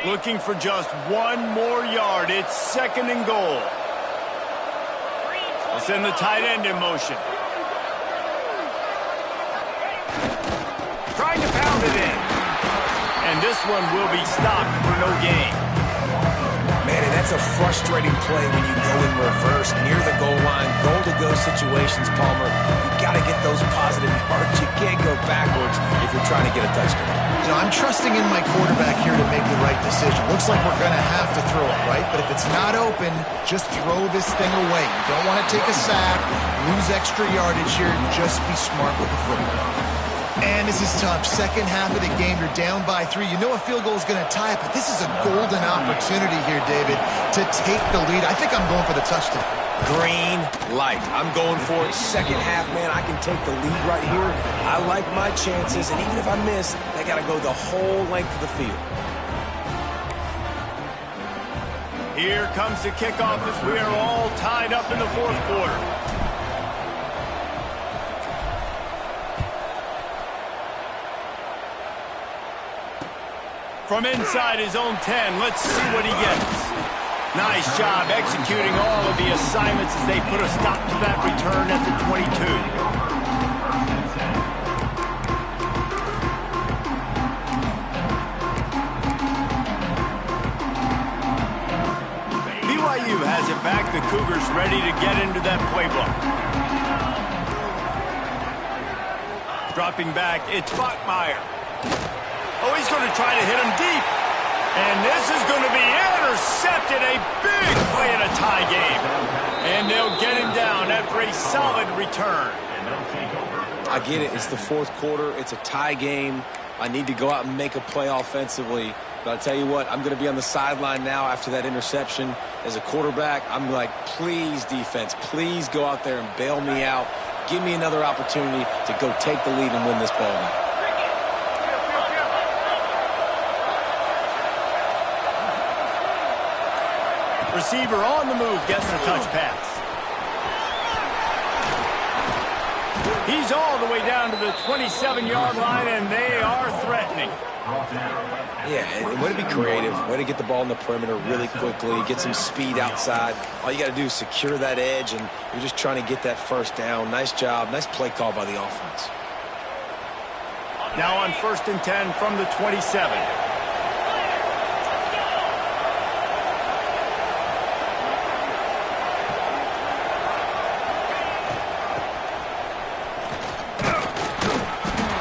Looking for just 1 more yard. It's 2nd and goal. They'll send the tight end in motion. Trying to pound it in. And this one will be stopped for no gain. Man, and that's a frustrating play when you go in reverse near the goal line. Goal-to-go situations, Palmer. You got to get those positive yards. You can't go backwards if you're trying to get a touchdown. You know, I'm trusting in my quarterback here to make the right decision. Looks like we're going to have to throw it, right? But if it's not open, just throw this thing away. You don't want to take a sack, lose extra yardage here. Just be smart with the football. And this is tough. Second half of the game, you're down by 3. You know a field goal is going to tie it, but this is a golden opportunity here, David, to take the lead. I think I'm going for the touchdown. Green light. I'm going for it. Second half, man, I can take the lead right here. I like my chances, and even if I miss, they got to go the whole length of the field. Here comes the kickoff as we are all tied up in the 4th quarter. From inside his own 10, let's see what he gets. Nice job executing all of the assignments as they put a stop to that return at the 22. BYU has it back. The Cougars ready to get into that playbook. Dropping back, it's Bachmeier. Oh, he's going to try to hit him deep. And this is going to be intercepted. A big play in a tie game. And they'll get him down after a solid return. I get it. It's the fourth quarter. It's a tie game. I need to go out and make a play offensively. But I'll tell you what, I'm going to be on the sideline now after that interception. As a quarterback, I'm like, please, defense, please go out there and bail me out. Give me another opportunity to go take the lead and win this ball game. Receiver on the move gets the touch pass. He's all the way down to the 27-yard line, and they are threatening. Yeah, and way to be creative, way to get the ball in the perimeter really quickly, get some speed outside. All you got to do is secure that edge, and you're just trying to get that first down. Nice job, nice play call by the offense. Now on 1st and 10 from the 27.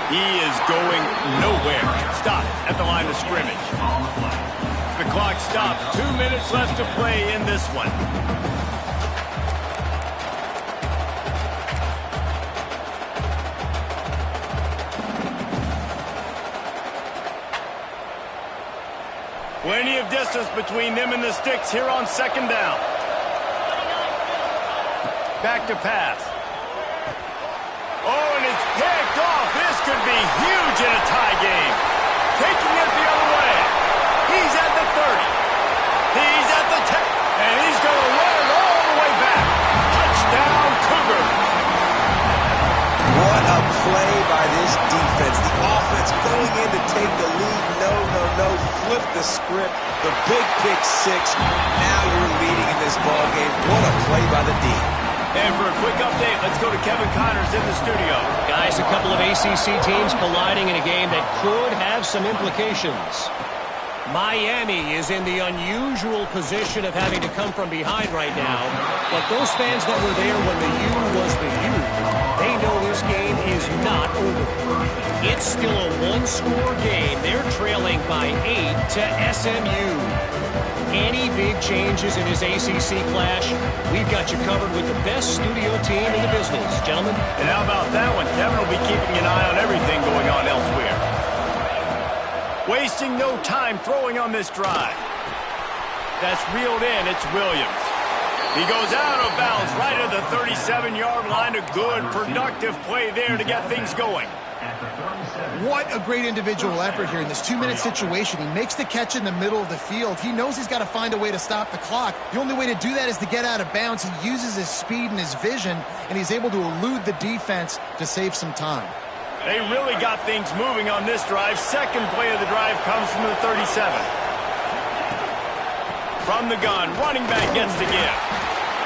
He is going nowhere. Stop at the line of scrimmage. The clock stops. 2 minutes left to play in this one. Plenty of distance between them and the sticks here on 2nd down. Back to pass. Oh, and it's picked off. This could be huge in a tie game. Taking it the other way. He's at the 30. He's at the 10. And he's going to run it all the way back. Touchdown, Cougars. What a play by this defense. The offense going in to take the lead. No. Flip the script. The big pick six. Now you're leading in this ball game. What a play by the D. And for a quick update, let's go to Kevin Connors in the studio. Guys, a couple of ACC teams colliding in a game that could have some implications. Miami is in the unusual position of having to come from behind right now. But those fans that were there when the U was the U, they know this game is not over. It's still a one-score game. They're trailing by 8 to SMU. Any big changes in this ACC clash, we've got you covered with the best studio team in the business, gentlemen. And how about that one? Kevin will be keeping an eye on everything going on elsewhere. Wasting no time throwing on this drive. That's reeled in. It's Williams. He goes out of bounds right at the 37-yard line. A good, productive play there to get things going. What a great individual effort here in this 2-minute situation. He makes the catch in the middle of the field. He knows he's got to find a way to stop the clock. The only way to do that is to get out of bounds. He uses his speed and his vision, and he's able to elude the defense to save some time. They really got things moving on this drive. Second play of the drive comes from the 37. From the gun, running back gets the give.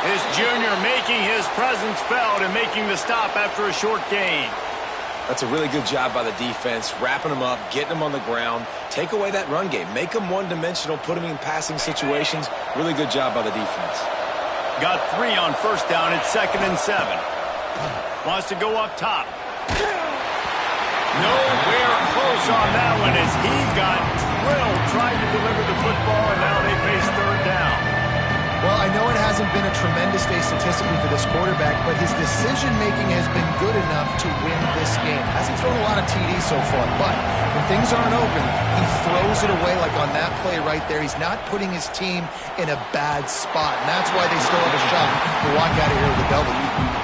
His junior making his presence felt and making the stop after a short gain. That's a really good job by the defense, wrapping them up, getting them on the ground, take away that run game, make them one-dimensional, put them in passing situations. Really good job by the defense. Got 3 on 1st down. It's 2nd and 7. Wants to go up top. Nowhere close on that one as he got drilled trying to deliver the football, and now they face 3rd down. Well, I know it hasn't been a tremendous day statistically for this quarterback, but his decision-making has been good enough to win this game. Hasn't thrown a lot of TDs so far, but when things aren't open, he throws it away like on that play right there. He's not putting his team in a bad spot, and that's why they still have a shot to walk out of here with a W.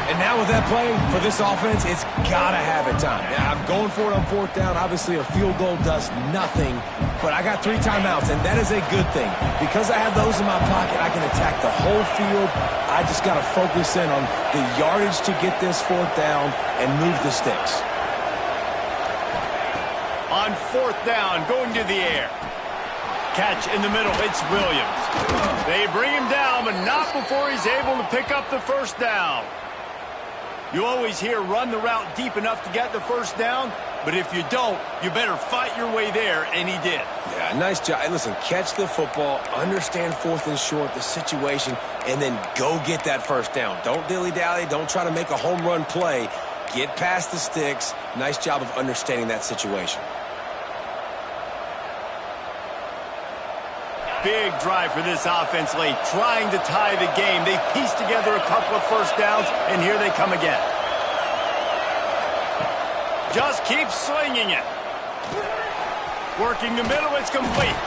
And now with that play, for this offense, it's got to have it time. Yeah, I'm going for it on 4th down. Obviously, a field goal does nothing, but I got 3 timeouts, and that is a good thing. Because I have those in my pocket, I can attack the whole field. I just got to focus in on the yardage to get this 4th down and move the sticks. On on 4th down, going to the air. Catch in the middle, it's Williams. They bring him down, but not before he's able to pick up the 1st down. You always hear run the route deep enough to get the 1st down, but if you don't, you better fight your way there, and he did. Yeah, nice job. Hey, listen, catch the football, understand 4th and short, the situation, and then go get that 1st down. Don't dilly-dally. Don't try to make a home run play. Get past the sticks. Nice job of understanding that situation. Big drive for this offense late, trying to tie the game. They pieced together a couple of 1st downs, and here they come again. Just keep slinging it. Working the middle, it's complete.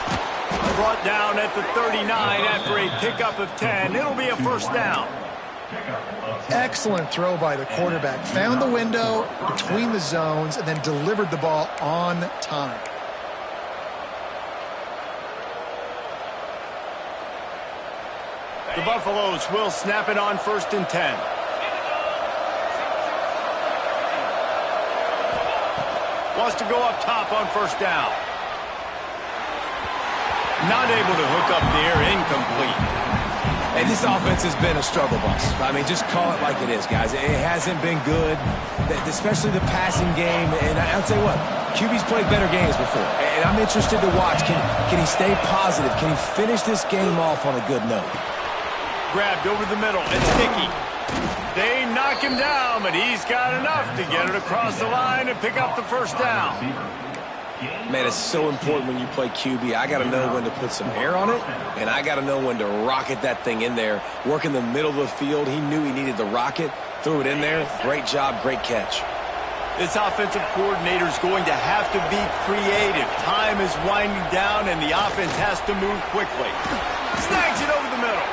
Brought down at the 39 after a pickup of 10. It'll be a 1st down. Excellent throw by the quarterback. Found the window between the zones and then delivered the ball on time. The Buffaloes will snap it on 1st and 10. Wants to go up top on 1st down. Not able to hook up there, incomplete. Hey, this offense has been a struggle bus. I mean, just call it like it is, guys. It hasn't been good, especially the passing game. And I'll tell you what, QB's played better games before. And I'm interested to watch. Can he stay positive? Can he finish this game off on a good note? Grabbed over the middle. It's Hickey. They knock him down, but he's got enough to get it across the line and pick up the 1st down. Man, it's so important when you play QB. I got to know when to put some air on it, and I got to know when to rocket that thing in there. Work in the middle of the field. He knew he needed the rocket, threw it in there. Great job, great catch. This offensive coordinator is going to have to be creative. Time is winding down, and the offense has to move quickly. Snags it over the middle.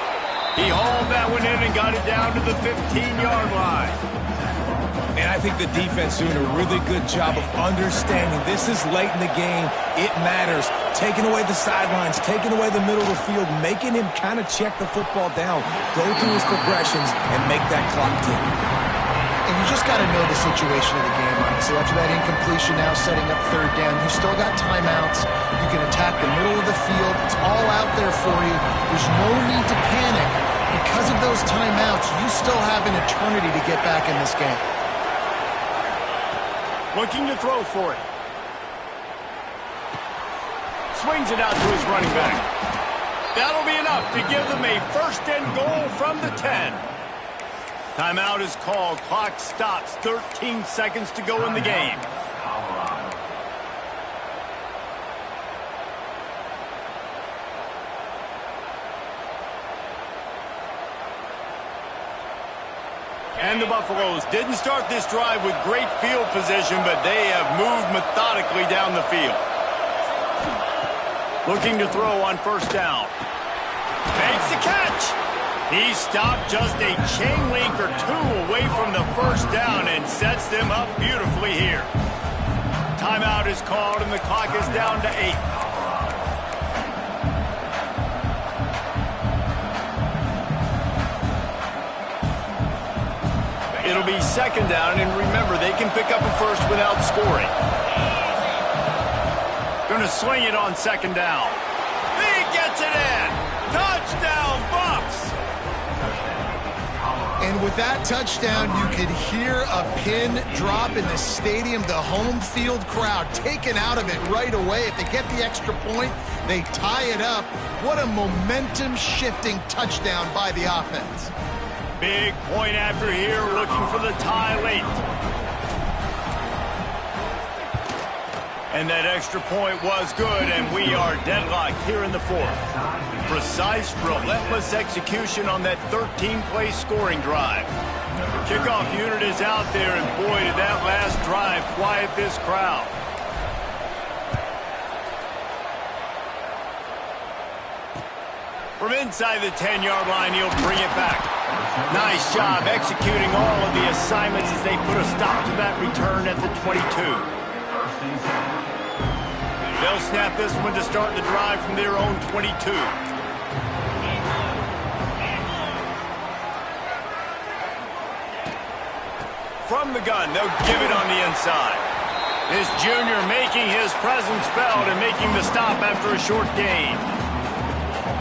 He hauled that one in and got it down to the 15-yard line. And I think the defense doing a really good job of understanding this is late in the game. It matters. Taking away the sidelines, taking away the middle of the field, making him kind of check the football down, go through his progressions, and make that clock tick. And you just got to know the situation of the game, honestly. After that incompletion now setting up 3rd down, you still got timeouts. You can attack the middle of the field. It's all out there for you. There's no need to panic. Because of those timeouts, you still have an eternity to get back in this game. Looking to throw for it. Swings it out to his running back. That'll be enough to give them a 1st and goal from the 10. Timeout is called. Clock stops. 13 seconds to go in the game. And the Buffaloes didn't start this drive with great field position, but they have moved methodically down the field. Looking to throw on 1st down. Makes the catch. He stopped just a chain link or 2 away from the 1st down and sets them up beautifully here. Timeout is called, and the clock is down to 8. It'll be 2nd down, and remember, they can pick up a 1st without scoring. Going to swing it on 2nd down. He gets it in. Touchdown, Buffs. And with that touchdown, you could hear a pin drop in the stadium. The home field crowd taken out of it right away. If they get the extra point, they tie it up. What a momentum-shifting touchdown by the offense. Big point after here, looking for the tie late. And that extra point was good, and we are deadlocked here in the 4th. Precise, relentless execution on that 13-play scoring drive. The kickoff unit is out there, and boy, did that last drive quiet this crowd. From inside the 10-yard line, he'll bring it back. Nice job executing all of the assignments as they put a stop to that return at the 22. They'll snap this one to start the drive from their own 22. From the gun, they'll give it on the inside. This junior making his presence felt and making the stop after a short gain.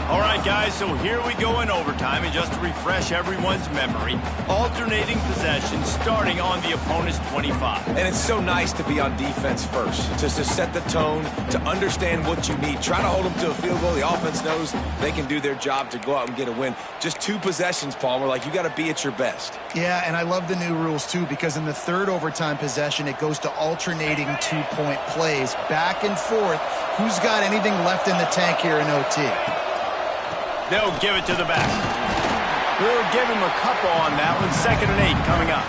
All right, guys, so here we go in overtime, and just to refresh everyone's memory, alternating possession starting on the opponent's 25. And it's so nice to be on defense first, just to set the tone, to understand what you need. Try to hold them to a field goal. The offense knows they can do their job to go out and get a win. Just 2 possessions, Palmer, like you got to be at your best. Yeah, and I love the new rules, too, because in the third overtime possession, it goes to alternating 2-point plays, back and forth. Who's got anything left in the tank here in OT? They'll give it to the back. We'll give him a couple on that one. 2nd and 8 coming up.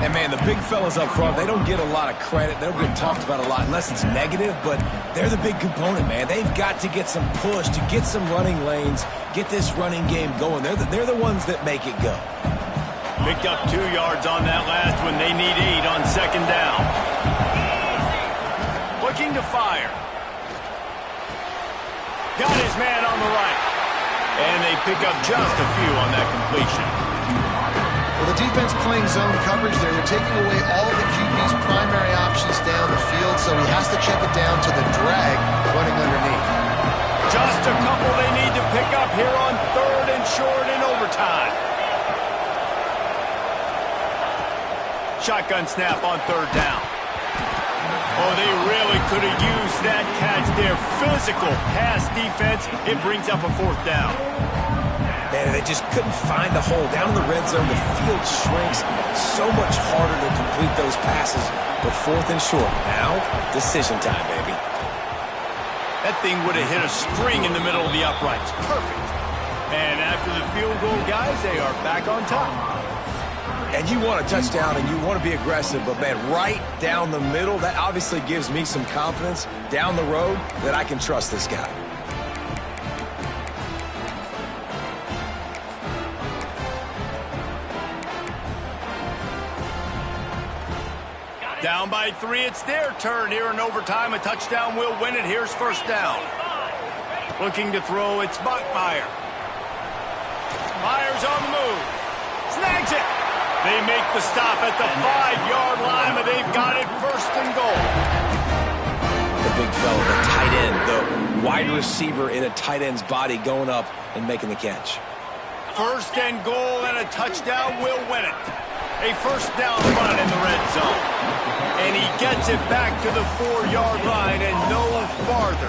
And, man, the big fellas up front, they don't get a lot of credit. They don't get talked about a lot unless it's negative, but they're the big component, man. They've got to get some push, to get some running lanes, get this running game going. They're the ones that make it go. Picked up 2 yards on that last one. They need 8 on 2nd down. Looking to fire. Got his man on the right. And they pick up just a few on that completion. Well, the defense playing zone coverage there. They're taking away all of the QB's primary options down the field, so he has to check it down to the drag running underneath. Just a couple they need to pick up here on 3rd and short in overtime. Shotgun snap on 3rd down. Oh, they really could have used that catch there. Physical pass defense. It brings up a 4th down. Man, they just couldn't find the hole. Down in the red zone, the field shrinks. So much harder to complete those passes. But 4th and short. Now, decision time, baby. That thing would have hit a string in the middle of the uprights. Perfect. And after the field goal, guys, they are back on top. And you want a touchdown and you want to be aggressive, but, man, right down the middle, that obviously gives me some confidence down the road that I can trust this guy. Down by 3, it's their turn here in overtime. A touchdown will win it. Here's 1st down. Looking to throw, it's Bachmeier. Myers on the move. Snags it. They make the stop at the 5-yard line, but they've got it 1st and goal. The big fella, the tight end, the wide receiver in a tight end's body going up and making the catch. 1st and goal, and a touchdown will win it. A 1st down run in the red zone. And he gets it back to the 4-yard line and no farther.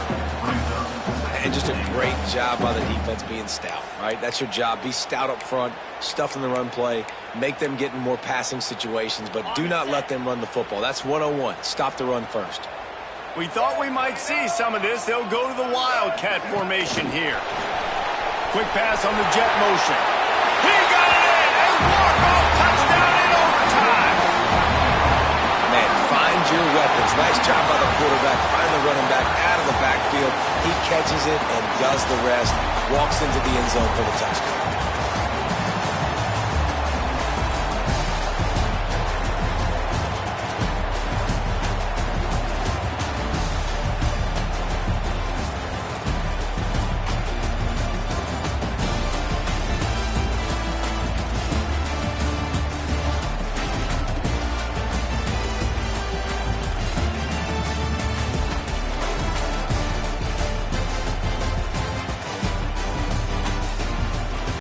And just a great job by the defense being stout, right? That's your job. Be stout up front, stuff in the run play, make them get in more passing situations, but do not let them run the football. That's 101. Stop the run first. We thought we might see some of this. They'll go to the Wildcat formation here. Quick pass on the jet motion. He got it in! A walk-off touchdown in overtime! Man, find your weapons. Nice job by the quarterback. Find the running back out of the backfield. He catches it and does the rest. Walks into the end zone for the touchdown.